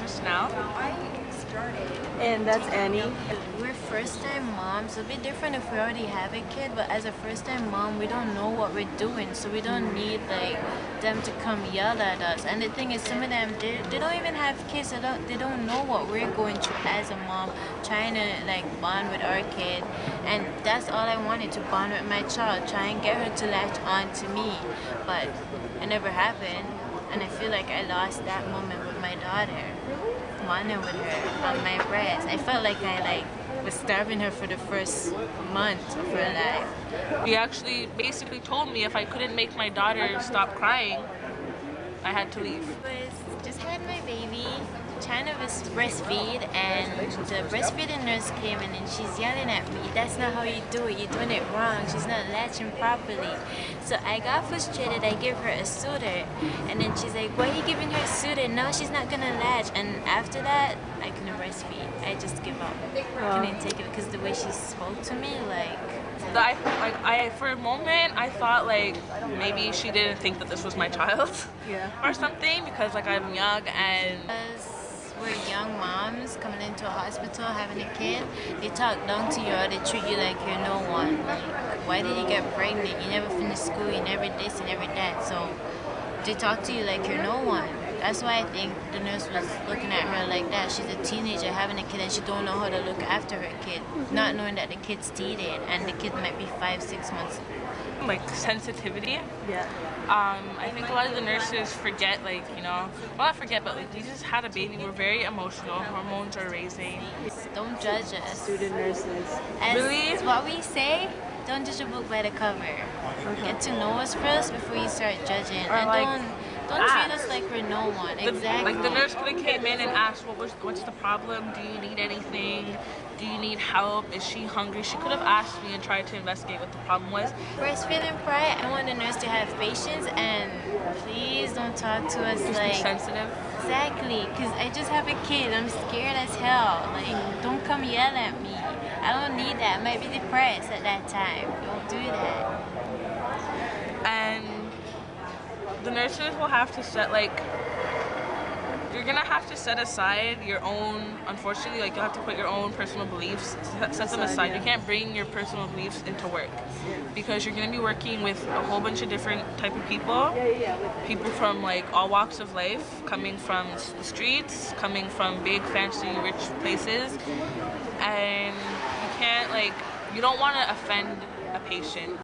just now. I started. And that's Annie. We're first-time moms. It'll be different if we already have a kid, but as a first-time mom, we don't know what we're doing, so we don't need like them to come yell at us. And the thing is, some of them they don't even have kids. They don't know what we're going through as a mom, trying to like bond with our kid. And that's all I wanted, to bond with my child, try and get her to latch on to me, but it never happened. And I feel like I lost that moment with my daughter, bonding with her on my breast. I felt like I was starving her for the first month of her life. He actually basically told me if I couldn't make my daughter stop crying, I had to leave. Just had my baby, trying to breastfeed, and the breastfeeding nurse came in and she's yelling at me, "That's not how you do it, you're doing it wrong, she's not latching properly." So I got frustrated, I gave her a soother, and then she's like, "Why are you giving her a soother? No, she's not gonna latch." And after that, I couldn't breastfeed. I just give up. I couldn't take it because the way she spoke to me, For a moment I thought like maybe she didn't think that this was my child, or something, because like I'm young and we're young moms coming into a hospital having a kid. They talk down to you or they treat you like you're no one. Like, why did you get pregnant? You never finished school, you never this, you never that. So they talk to you like you're no one. That's why I think the nurse was looking at her like that. She's a teenager having a kid and she don't know how to look after her kid, not knowing that the kid's teething and the kid might be 5-6 months. Like sensitivity. Yeah. I think a lot of the nurses forget, not forget, but like, you just had a baby. We're very emotional. Hormones are raising. Don't judge us. Student nurses. Really? As what we say, don't judge a book by the cover. Get to know us first before you start judging. Or and don't treat us like we're no one. Exactly. Like the nurse could have came in and asked, what's the problem? Do you need anything? Do you need help? Is she hungry? She could have asked me and tried to investigate what the problem was. Breastfeeding pride, I want the nurse to have patience and please don't talk to us Just like... be sensitive. Exactly, because I just have a kid. I'm scared as hell. Like, don't come yell at me. I don't need that. I might be depressed at that time. Don't do that. And the nurses will have to set you're gonna have to set aside your own, unfortunately, you'll have to put your own personal beliefs, set them aside. Yeah. You can't bring your personal beliefs into work because you're gonna be working with a whole bunch of different type of people. People from all walks of life, coming from the streets, coming from big, fancy, rich places, and you can't you don't want to offend a patient.